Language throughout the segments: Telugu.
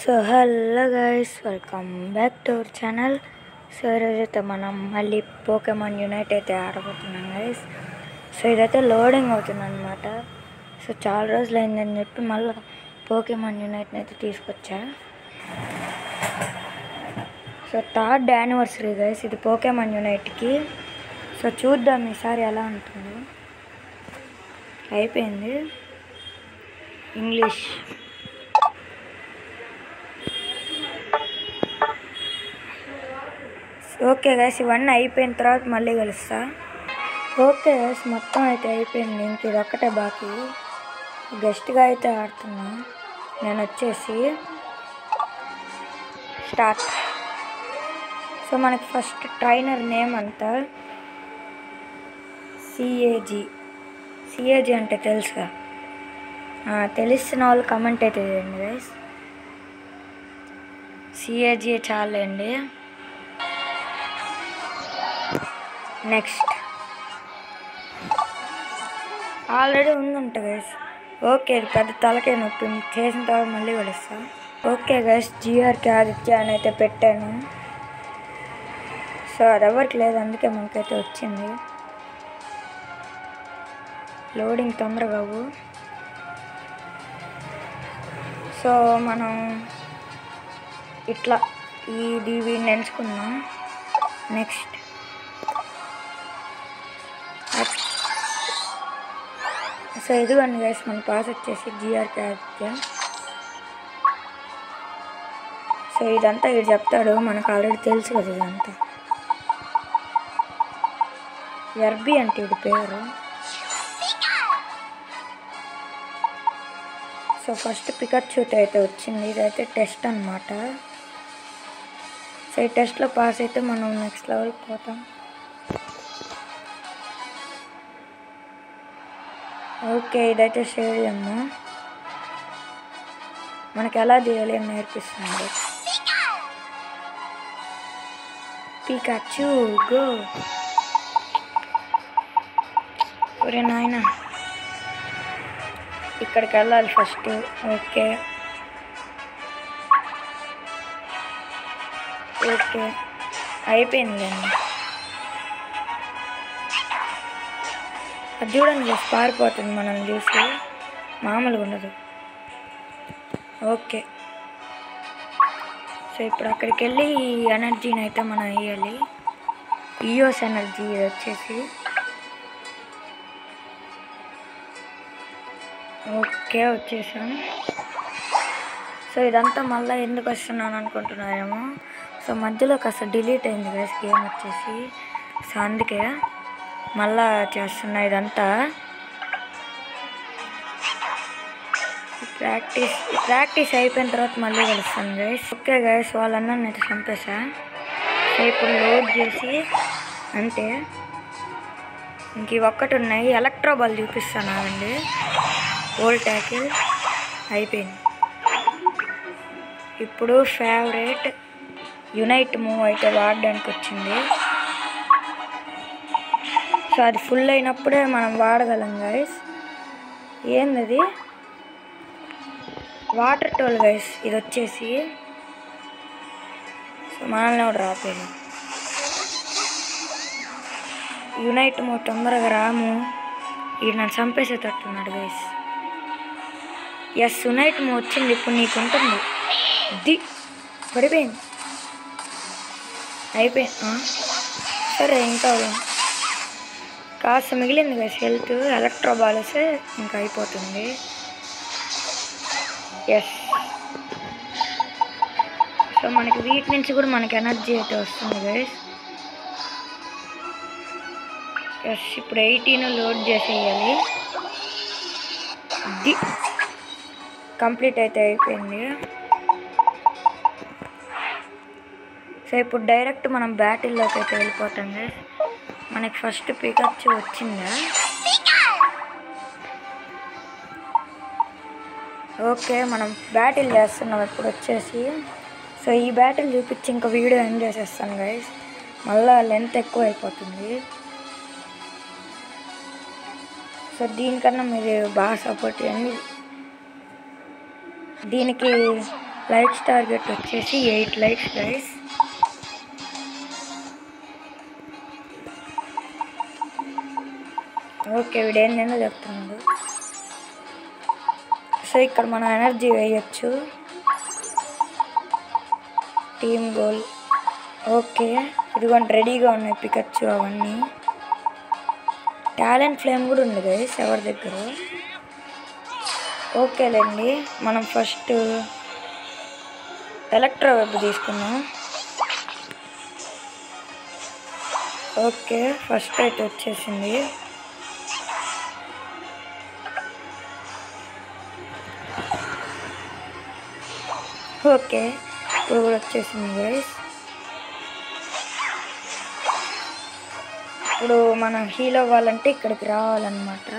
So hello guys, welcome back to our channel. So ఈరోజైతే మనం మళ్ళీ పోకేమాన్ యునైట్ అయితే ఆడబోతున్నాం గైస్. సో ఇదైతే లోడింగ్ అవుతుంది అనమాట. సో చాలా రోజులు అయిందని చెప్పి మళ్ళీ పోకేమాన్ యునైట్ని అయితే తీసుకొచ్చా. సో 3rd యానివర్సరీ గైస్ ఇది పోకేమాన్ యునైట్కి. సో చూద్దాం ఈసారి ఎలా ఉంటుందో. అయిపోయింది ఇంగ్లీష్. ఓకే గైస్, ఇవన్నీ అయిపోయిన తర్వాత మళ్ళీ కలుస్తా. ఓకే గైస్, మొత్తం అయితే అయిపోయింది. ఇంక ఇది ఒక్కటే బాకీ. గెస్ట్గా అయితే ఆడుతున్నా నేను. వచ్చేసి స్టార్ట్. సో మనకి ఫస్ట్ ట్రైనర్ నేమ్ అంతా సిఏజీ అంటే తెలుసుగా. తెలిసిన వాళ్ళు కమెంట్ అయితే చేయండి గైస్. సిఏజీ చాలండి. నెక్స్ట్ ఆల్రెడీ ఉందంట గైస్. ఓకే, ఇది పెద్ద తలకే నొప్పి. చేసిన తర్వాత మళ్ళీ కలుస్తా. ఓకే గైస్, జిఆర్కే ఆదిత్య అని అయితే పెట్టాను. సో అది ఎవరికి లేదు, అందుకే మనకైతే వచ్చింది. లోడింగ్ తొందరగా అవ్వు. సో మనం ఇట్లా వీడిని ఎంచుకున్నాం. నెక్స్ట్ సో ఇదిగోండి గైస్, మన పాస్ వచ్చేసి జిఆర్కే ఆదిత్య. సో ఇదంతా వీడు చెప్తాడు, మనకు ఆల్రెడీ తెలుసు కదా ఇదంతా. ఎర్బీ అంటే వీడి పేరు. సో ఫస్ట్ పికచూ అయితే వచ్చింది. ఇదైతే టెస్ట్ అన్నమాట. సో ఈ టెస్ట్లో పాస్ అయితే మనం నెక్స్ట్ లెవెల్కి పోతాం. ఓకే, ఇదైతే స్టేడియం. మనకి ఎలా చేయాలి అని నేర్పిస్తుంది. పికాచూ గో. ఒరే నాయనా, ఇక్కడికి వెళ్ళాలి ఫస్ట్. ఓకే ఓకే అయిపోయిందండి. అది చూడండి, పారిపోతుంది మనం చూసి. మామూలుగా ఉండదు. ఓకే, సో ఇప్పుడు అక్కడికి వెళ్ళి ఈ ఎనర్జీని అయితే మనం వేయాలి. ఈయోస్ ఎనర్జీ ఇది వచ్చేసి. ఓకే వచ్చేసాం. సో ఇదంతా మళ్ళీ ఎందుకు వస్తున్నాను అనుకుంటున్నారేమో. సో మధ్యలో కాస్త డిలీట్ అయింది గైస్ గేమ్ వచ్చేసి. సో అందుకే మళ్ళా చేస్తున్నా ఇదంతా. ప్రాక్టీస్ అయిపోయిన తర్వాత మళ్ళీ కలుస్తాను గైస్. ఓకే గైస్, వాళ్ళందరిని అయితే చంపేసా. సో ఇప్పుడు లోడ్ చేసి అంటే ఇంక ఇవి ఒక్కటి ఉన్నాయి. ఎలక్ట్రో బాల్ చూపిస్తాను అండి. ఓల్డ్ ట్యాకిల్ అయిపోయింది. ఇప్పుడు ఫేవరెట్ యునైట్ మూవ్ అయితే వాడడానికి వచ్చింది. సో అది ఫుల్ అయినప్పుడే మనం వాడగలం గైస్. ఏందది? వాటర్ టోల్ గైస్ ఇది వచ్చేసి. సో మనల్ని కూడా రాపోయింది. యునైట్ మూవ్ తొందరగా రాము. ఇది నన్ను చంపేసేటట్టున్నాడు గైస్. ఎస్, యునైట్ మూవ్ వచ్చింది. ఇప్పుడు నీకు ఉంటుంది. ది పడిపోయింది. అయిపోయింది. సరే, ఇంకా కాస్త మిగిలింది గైస్ హెల్త్. ఎలక్ట్రో బాల్ వస్తే ఇంకా అయిపోతుంది. ఎస్, సో మనకి వీటి నుంచి కూడా మనకి ఎనర్జీ అయితే వస్తుంది గైస్. ఎస్, ఇప్పుడు 18 లోడ్ చేసేయాలి. ది కంప్లీట్ అయితే అయిపోయింది. సో ఇప్పుడు డైరెక్ట్ మనం బ్యాటిల్లోకి అయితే వెళ్ళిపోతాం గైస్. మనకి ఫస్ట్ పికచూ వచ్చిందా? ఓకే, మనం బ్యాటిల్ చేస్తున్నాం ఇప్పుడు వచ్చేసి. సో ఈ బ్యాటిల్ చూపించి ఇంకా వీడియో ఎండ్ చేసేస్తాను గైస్. మళ్ళీ లెంత్ ఎక్కువ అయిపోతుంది. సో దీనికన్నా మీరు బాగా సపోర్ట్ చేయండి. దీనికి లైక్స్ టార్గెట్ వచ్చేసి 8 లైక్స్ గైస్. ఓకే, వీడేందేందో చెప్తున్నాడు. సో ఇక్కడ మనం ఎనర్జీ వేయచ్చు. Team goal. ఓకే, ఇదిగోండి రెడీగా ఉన్నాయి పికచ్చు అవన్నీ. టాలెంట్ ఫ్లేమ్ కూడా ఉంది గైస్ ఎవరి దగ్గర. ఓకేలేండి, మనం ఫస్ట్ ఎలక్ట్రో వెబ్ తీసుకున్నాం. ఓకే, ఫస్ట్ అయితే వచ్చేసింది. ఓకే, ఇప్పుడు కూడా వచ్చేసింది గైస్. ఇప్పుడు మనం హీల్ అవ్వాలంటే ఇక్కడికి రావాలన్నమాట.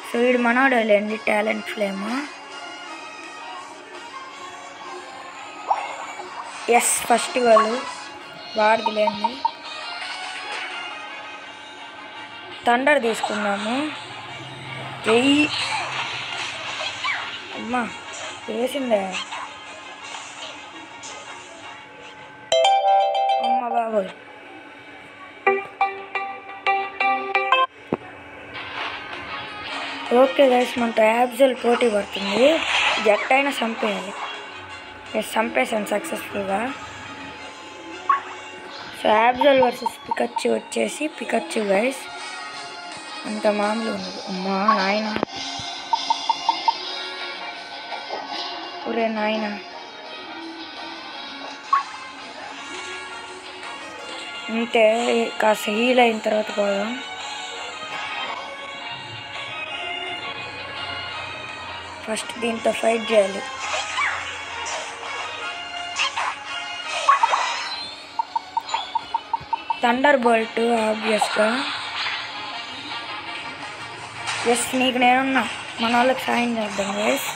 సో వీడు మనోడేలేండి టాలెంట్ ఫ్లేమ్. ఎస్, ఫస్ట్ వాళ్ళు వాడిదిలేండి. థండర్ తీసుకున్నాము. వెయ్యి అమ్మా వేసిందే. అమ్మ బాబోయ్. ఓకే గైస్, మనతో యాబ్జల్ పోటీ పడుతుంది. జట్టైనా చంపేయాలి. చంపేసాను సక్సెస్ఫుల్గా. సో యాబ్జల్ వర్సెస్ పికచ్చు వచ్చేసి పికచ్చు గైస్. అంత మామూలు ఉంది. అమ్మా నాయన, ఒరే నాయన. అంతే, కాస్త హీల్ అయిన తర్వాత పోదాం. ఫస్ట్ దీంతో ఫైట్ చేయాలి. థండర్ బోల్ట్ ఆబ్వియస్గా. ఎస్, నీకు నేనున్నా. మన వాళ్ళకి సాయం చేద్దాం గైస్.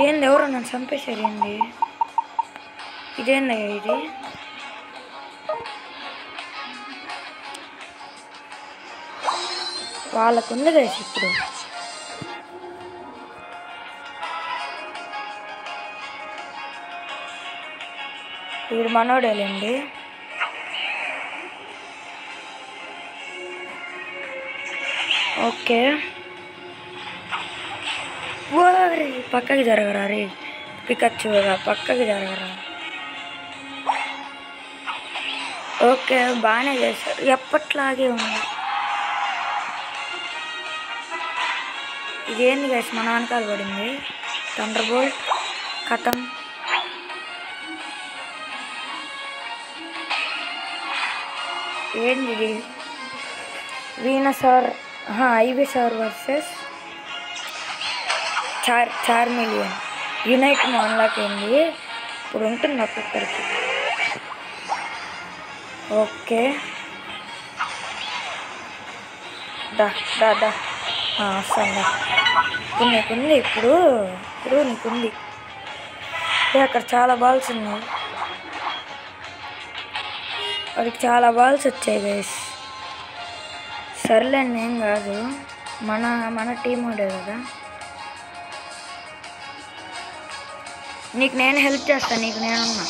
ఏంది, ఎవరు నన్ను చంపేశారు ఏంది? ఇదేందయ్యా ఇది? వాళ్ళకు ఉంది గైస్ ఇప్పుడు. వీడు మనోడేలేండి. ఓకే, ఓరే పక్కకి జరగరా రే పికచ్చు, పక్కకి జరగరా. ఓకే, బాగానే చేశారు, ఎప్పట్లాగే ఉంది. ఇదేంది గైస్ మన వెనకాల పడింది. థండర్ బోల్ట్ ఖతం. ఏంది ఇది? వీనసార్ ఐవిసార్ వర్సెస్ చార్మిలియన్. యునైట్ అన్లాక్ అయింది. ఇప్పుడు ఉంటుంది ఒక్కొక్కరికి. ఓకే, దా దా దా వస్తాను. నీకుంది ఇప్పుడు నీకుంది. అక్కడ చాలా బాల్స్ ఉన్నాయి. వాడికి చాలా బాల్స్ వచ్చాయి గైస్. సర్లేండి, ఏం కాదు. మన టీం ఉండే కదా. నీకు నేను హెల్ప్ చేస్తాను, నీకు నేనున్నా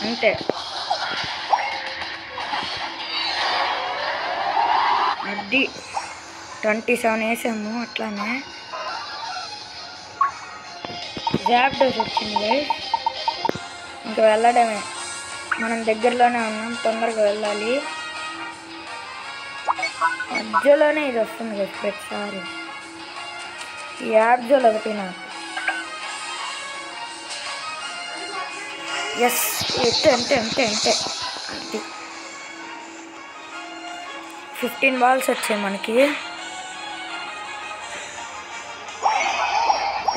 అంతే. అది 27 వేసాము. అట్లానే జాబ్ డోస్ వచ్చింది గైస్. ఇంకా వెళ్ళడమే. మనం దగ్గరలోనే ఉన్నాం, తొందరగా వెళ్ళాలి. మధ్యలోనే ఇది వస్తుంది కదా ప్రతిసారి. ఈ యాబ్జోల్ ఒకటి నాకు. ఎస్, అంతే అది 15 బాల్స్ వచ్చాయి మనకి.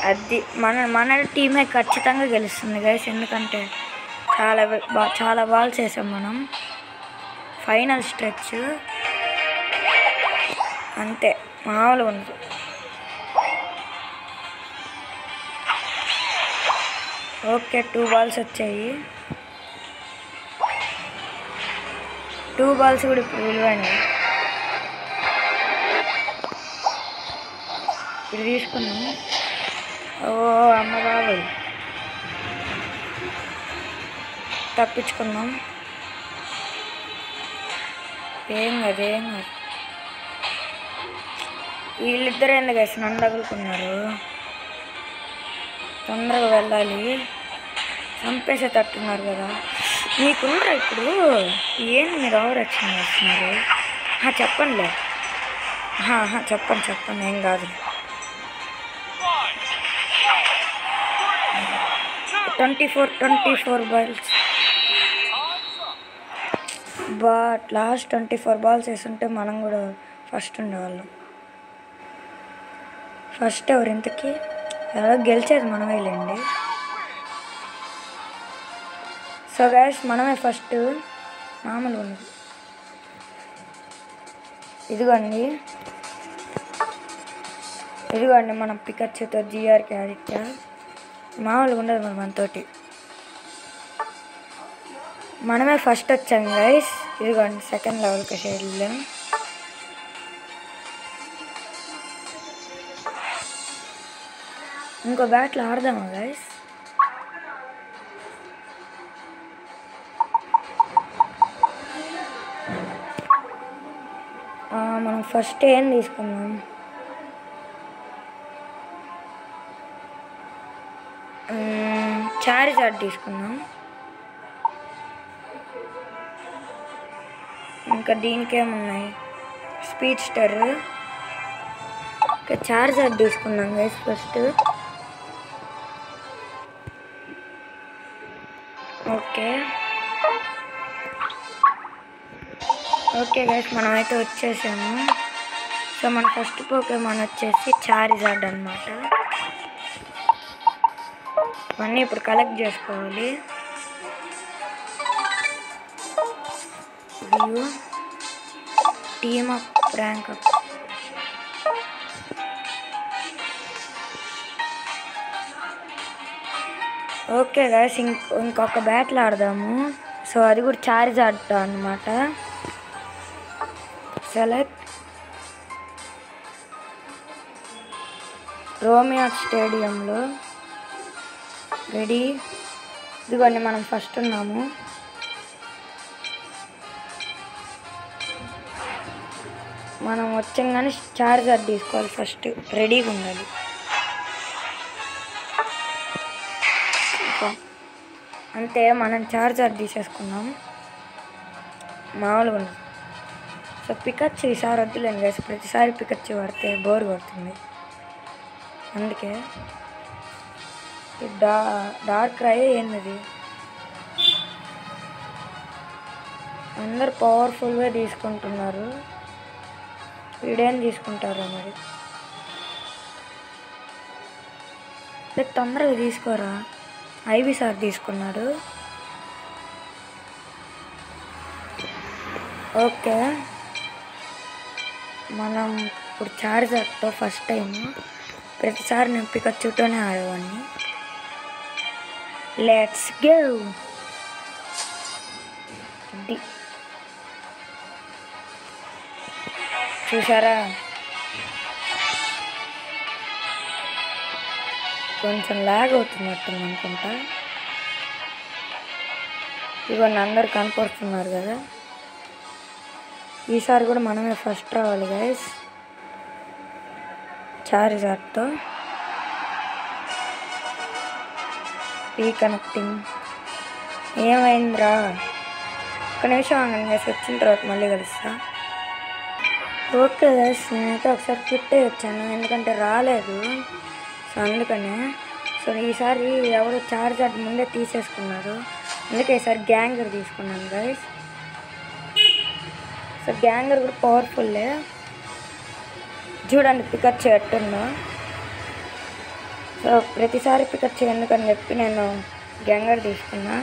అది మన టీమే ఖచ్చితంగా గెలుస్తుంది గైస్. ఎందుకంటే చాలా బాల్స్ వేసాం మనం. ఫైనల్ స్ట్రెచ్ అంతే, మామూలుగా ఉంది. ఓకే, 2 బాల్స్ వచ్చాయి. 2 బాల్స్ కూడా ఇప్పుడు విలువైనవి. ఇప్పుడు తీసుకున్నాము. ఓ అమ్మ బాబోయ్, తప్పించుకున్నాం. ఏం కాదు. వీళ్ళిద్దరు ఎందుకు వేసి నన్ను తగులుకున్నారు? తొందరగా వెళ్ళాలి. చంపేసే తట్టున్నారు కదా. మీకున్నారా ఇప్పుడు? ఏంది మీరు ఓవర్ యాక్షన్ చేస్తున్నారు? చెప్పండిలే. చెప్పండి ఏం కాదు. 24 బాల్స్. బట్ లాస్ట్ 24 బాల్స్ వేస్తుంటే మనం కూడా ఫస్ట్ ఉండేవాళ్ళం. ఫస్ట్ ఎవరు ఇంతకీ? ఎలా గెలిచేది మనమేలేండి. సో గైస్ మనమే ఫస్ట్. మామూలుగా ఉంది. ఇదిగోండి మనం పికచ్చుతో జిఆర్కి ఆడిచ్చా. మామూలుగా ఉండదు మనతోటి. మనమే ఫస్ట్ వచ్చాం గైస్. ఇదిగోండి సెకండ్ లెవెల్కి షెడ్యూల్. ఇంకో బ్యాట్లో ఆడదామా గైస్? మనం ఫస్ట్ ఏం తీసుకుందాం? చార్జర్ తీసుకుందాం. ఇంకా దీనికేమున్నాయి? Speed star. ఇంకా చార్జర్ తీసుకుందాం గైస్ ఫస్ట్. ఓకే గైస్ మనమైతే వచ్చేసాము. సో మన ఫస్ట్ పోకేమాన్ వచ్చేసి చార్జర్ అన్నమాట. ఇవన్నీ ఇప్పుడు కలెక్ట్ చేసుకోవాలి. View team up rank up. Okay guys ఇంకొక బ్యాటిల్ ఆడదాము. సో అది కూడా చార్జ్ ఆడతాం అన్నమాట. సెలెక్ట్ రోమియో స్టేడియంలో. రెడీ. ఇదిగోండి మనం ఫస్ట్ ఉన్నాము. మనం వచ్చంగానే చార్జర్ తీసుకోవాలి ఫస్ట్. రెడీగా ఉండాలి. అంతే మనం చార్జర్ తీసేసుకున్నాం. మామూలుగా ఉండదు. సో పికచ్చు ఈసారి వద్దులేండి గైస్. ప్రతిసారి పికచ్చు పడితే బోర్ కొడుతుంది. అందుకే డార్క్ రై ఏంది? అందరు పవర్ఫుల్గా తీసుకుంటున్నారు. వీడేం తీసుకుంటారో మరి. తొందరగా తీసుకోరా. ఐబీ సార్ తీసుకున్నాడు. ఓకే మనం ఇప్పుడు చార్జర్తో ఫస్ట్ టైం. ప్రతిసారి నేను పికచ్చుతోనే ఆడేవాడిని. Let's go. చూసారా కొంచెం లాగ్ అవుతున్నట్టుంది అనుకుంటా. ఇవన్నీ అందరు కనపడుతున్నారు కదా. ఈసారి కూడా మనమే ఫస్ట్ రావాలి గైస్. చార్జర్తో రీకనెక్టింగ్. ఏమైందిరా? ఒక్క నిమిషం ఆగండి గైస్. వచ్చిన తర్వాత మళ్ళీ కలుస్తా. ఓకే గైస్ నేనైతే ఒకసారి క్విట్ వచ్చాను ఎందుకంటే రాలేదు. సో అందుకనే. సో ఈసారి ఎవరు చార్జర్ ముందే తీసేసుకున్నారు. అందుకే ఈసారి గ్యాంగర్ తీసుకున్నాను గైస్. సో గ్యాంగర్ కూడా పవర్ఫుల్లే. చూడండి పికప్ చేయట్టున్నా. సో ప్రతిసారి పికప్ చేయఎందుకని చెప్పి నేను గ్యాంగర్ తీసుకున్నా.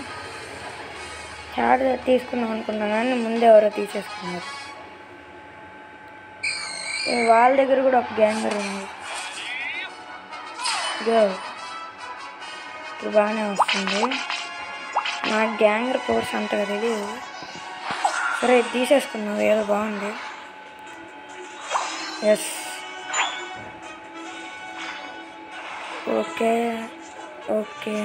చార్జర్ తీసుకుందాం అనుకున్నా కానీ ముందే ఎవరో తీసేసుకున్నారు. వాళ్ళ దగ్గర కూడా ఒక గ్యాంగర్ ఉంది. ఇప్పుడు బాగానే వస్తుంది. నాకు గ్యాంగర్ పవర్స్ అంతగా తెలియదు. సరే ఇది తీసేసుకున్నావు ఏదో బాగుంది. ఎస్ ఓకే ఓకే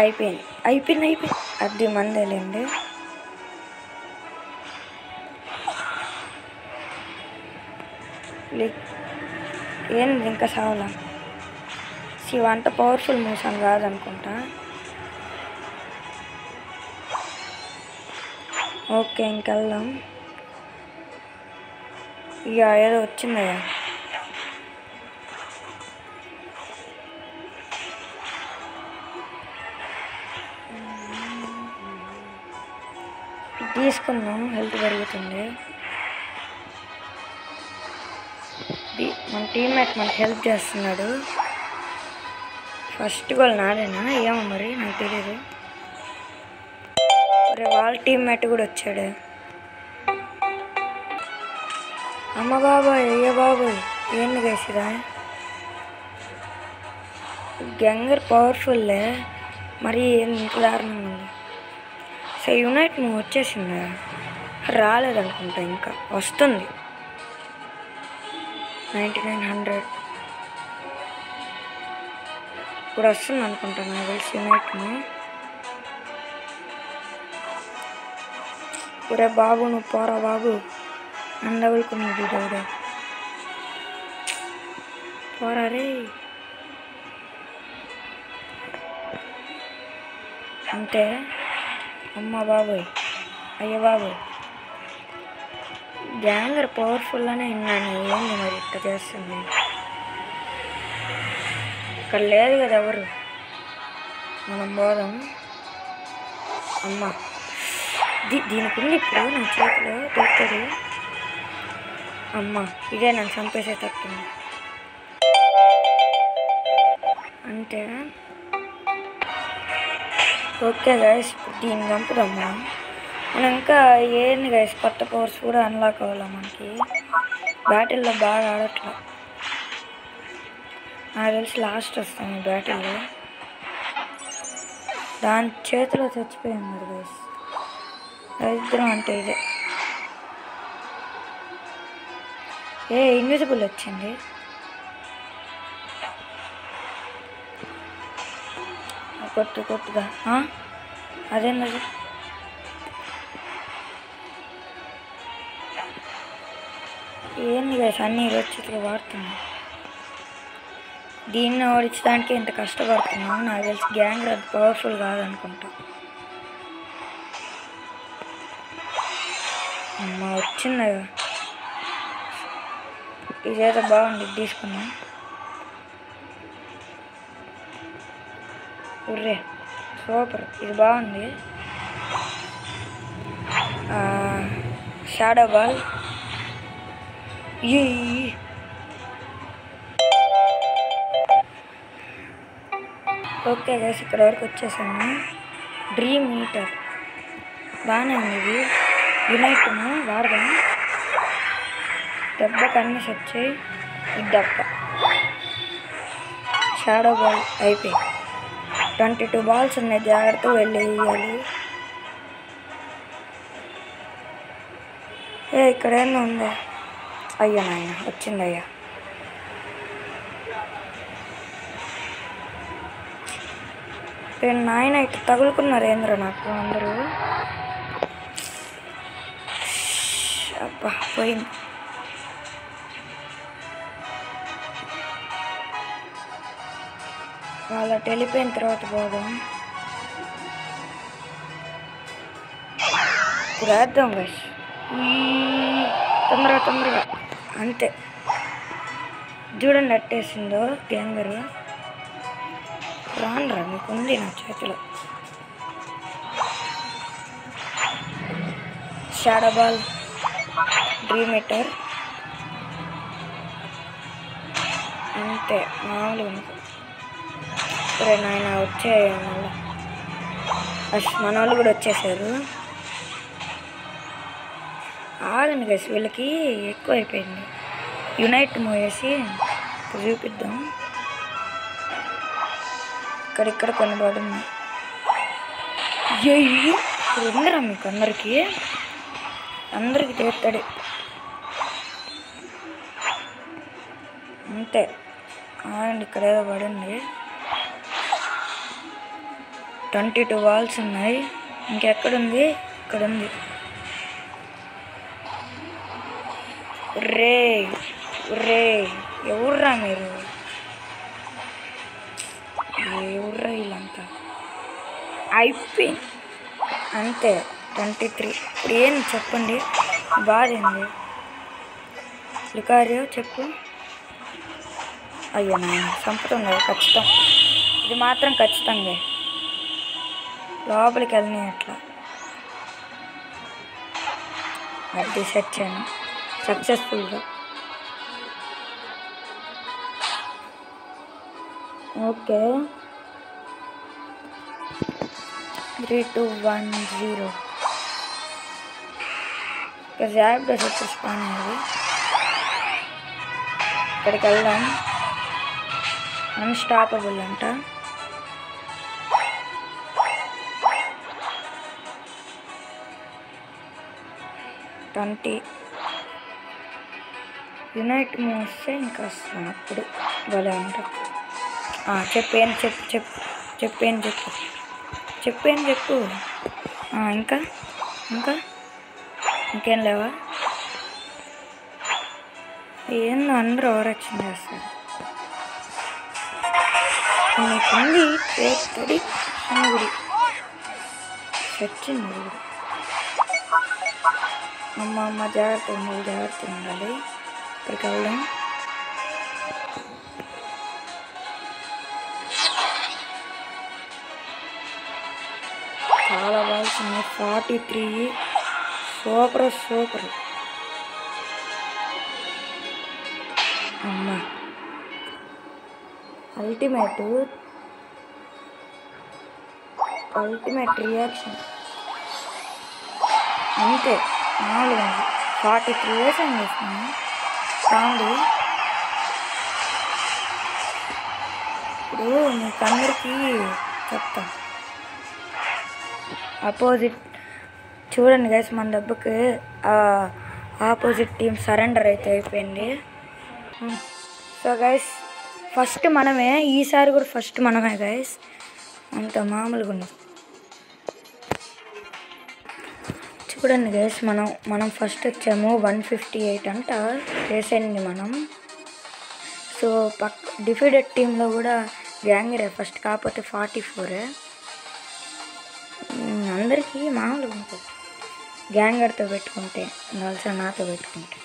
అయిపోయింది అది మందేలేండి. ఏంది ఇంకా సావలా? శివ అంత పవర్ఫుల్ మోసం కాదనుకుంటా. ఓకే ఇంకెళ్దాం. ఇక ఏదో వచ్చిందయ్యా. తీసుకుందాం, హెల్త్ పెరుగుతుంది. మన టీమ్మేట్ మనకి హెల్ప్ చేస్తున్నాడు. ఫస్ట్ గోల్ నాదేనా ఏమో మరి నాకు తెలియదు. మరి వాళ్ళ టీమ్మేట్ కూడా వచ్చాడు. అమ్మ బాబాయ్ అయ్య బాబాయ్ ఏంది వేసిరా? గ్యాంగర్ పవర్ఫుల్లే, మరి ఇంత దారుణంగా ఉంది. సో యునైట్ నువ్వు వచ్చేసిందా? రాలేదనుకుంటా, ఇంకా వస్తుంది. 9900 ఇప్పుడు వస్తుంది అనుకుంటా నాకు తెలిసి యునైట్ను. ఒరే బాబు నువ్వు పోరా బాబు, అందవులుకున్నది డౌడే పోరా రే. అంతే. అమ్మ బాబోయ్ అయ్య బాబోయ్, గ్యాంగర్ పవర్ఫుల్ అనే విన్నాను. ఏంది మరి ఇట్లా చేస్తుంది? ఇక్కడ లేదు కదా ఎవరు, మనం పోదాం. అమ్మ దీనికి ఉంది ఇప్పుడు నా చేతిలో దొరుకుతుంది. అమ్మ ఇదే నన్ను చంపేసేటట్టుంది. అంతే. ఓకే గైస్, ఇప్పుడు దీన్ని చంపుదాం మనం ఇంకా. ఏంది గైస్, కొత్త పవర్స్ కూడా అన్లాక్ అవ్వాలి మనకి. బ్యాటిల్లో బాగా ఆడట్లా నాకు తెలిసి. లాస్ట్ వస్తాను ఈ బ్యాటిల్లో. దాని చేతిలో చచ్చిపోయాం మరి గైస్. దరిద్రం అంటే ఇదే. ఇన్విజిబుల్ వచ్చింది. కొట్టుగా అదేంది? ఏంది గైస్ అన్నీ ఈరోజు వాడుతున్నాం. దీన్ని ఓడించడానికి ఇంత కష్టపడుతున్నాం. నాకు తెలిసి గ్యాంగ్ అది పవర్ఫుల్ కాదనుకుంటా. అమ్మ వచ్చిందా? ఇదేదో బాగుంది, తీసుకున్నాం. ఉర్రే సూపర్, ఇది బాగుంది. Shadow ball. ఓకే గైస్, ఇక్కడ వరకు వచ్చేసాను. డ్రీమ్ ఈటర్ బాగానే ఉంది. ఇది యునైట్ను వాడదాం. దెబ్బకి అన్నీ వచ్చాయి. ఇది దెబ్బ. షాడో బాల్ అయిపోయి 22 బాల్స్ ఉన్నాయి, జాగ్రత్తగా వెళ్ళి వేయాలి. ఇక్కడ ఏమో ఉందా? అయ్యా నాయన వచ్చిందయ్యా. నాయన ఇట్లా తగులుకున్నారు ఏంద్ర నాకు అందరూ. అబ్బా పోయింది. వాళ్ళ వెళ్ళిపోయిన తర్వాత పోదాం. ఇప్పుడు వేద్దాం గైస్, తొందరగా అంతే. చూడండి అట్టేసిందో గ్యాంగరు. రానురా మీకు ఉంది నా చేతిలో. షాడో బాల్, డ్రీమ్ ఈటర్ అంతే. మామూలుగా సరే నాయన వచ్చాయి మళ్ళీ. మన వాళ్ళు కూడా వచ్చేసారు. ఆగండి గైస్, వీళ్ళకి ఎక్కువ అయిపోయింది. యునైట్ మోయేసి ఇప్పుడు చూపిద్దాం. ఇక్కడ కొన్ని పడి ఉన్నాయి. ఇప్పుడు ఉందరా మీకు అందరికీ తీస్తాడు. అంతే. అండ్ ఇక్కడ ఏదో పడింది. 22 బాల్స్ ఉన్నాయి. ఇంకెక్కడుంది? ఇక్కడ ఉంది. రే ఎవర్రా మీరు? ఎవర్రా వీళ్ళంతా? అయిపోయింది అంతే. 23. ఇప్పుడు ఏం చెప్పండి, బాధ ఏంది? లికారియో చెప్పు. అయ్యో నాయన చంపుతుంది ఖచ్చితం. ఇది మాత్రం ఖచ్చితంగా లోపలికి వెళ్ళని అట్లా. అది సెట్ చేయను సక్సెస్ఫుల్గా. ఓకే 3, 2, 1, 0. ఇక జాబ్గా సక్సెస్ పానేది. ఇక్కడికి వెళ్దాం. అన్స్టాపబుల్ అంట. యునైట్ మూవ్ వస్తే ఇంకా వస్తాను అప్పుడు భలే అంట. చెప్పేం చెప్పు. ఇంకేం లేవా? ఏందో అందరూ ఓవరాక్షన్ చేస్తారు. నీకుంది తడి గుడి చచ్చింది. అమ్మ జాగ్రత్త ఉండాలి. ఇక్కడికి వెళ్దాం. చాలా బాల్స్ ఉన్నాయి. 43. సూపర్. అమ్మా అల్టిమేట్ రియాక్షన్ అంతే. 43 ఇయర్స్ అని చేస్తున్నాను. కాండి ఇప్పుడు మీకు అందరికీ చెప్తా. ఆపోజిట్ చూడండి గైస్, మన దెబ్బకి ఆపోజిట్ టీం సరెండర్ అయితే అయిపోయింది. సో గైస్ ఫస్ట్ మనమే, ఈసారి కూడా ఫస్ట్ మనమే గైస్. అంత మామూలుగా ఉండదు. చూడండి గైస్, మనం ఫస్ట్ వచ్చాము. 158 అంట చేసేయండి మనం. సో డిఫీడెడ్ టీంలో కూడా గ్యాంగరే ఫస్ట్, కాకపోతే 44. అందరికీ మామూలుగా ఉంటుంది గ్యాంగర్తో పెట్టుకుంటే, నాలుగు నాతో పెట్టుకుంటే.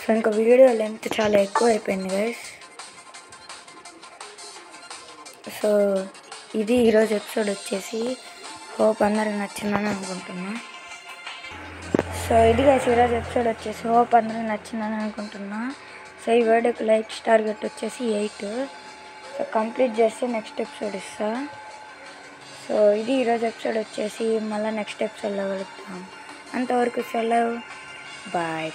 సో ఇంకా వీడియో లెంత్ చాలా ఎక్కువ అయిపోయింది గైస్. సో ఇది ఈరోజు ఎపిసోడ్ వచ్చేసి. హోప్ అందరికి నచ్చిందని అనుకుంటున్నా. సో ఇది గైస్ ఈరోజు ఎపిసోడ్ వచ్చేసి. హోప్ అందరికి నచ్చిందని అనుకుంటున్నా. సో ఈ వీడియోకి లైక్ టార్గెట్ వచ్చేసి 8. సో కంప్లీట్ చేస్తే నెక్స్ట్ ఎపిసోడ్ ఇస్తా. సో ఇది ఈరోజు ఎపిసోడ్ వచ్చేసి. మళ్ళీ నెక్స్ట్ ఎపిసోడ్లో కలుద్దాం. అంతవరకు సెలవు. బాయ్.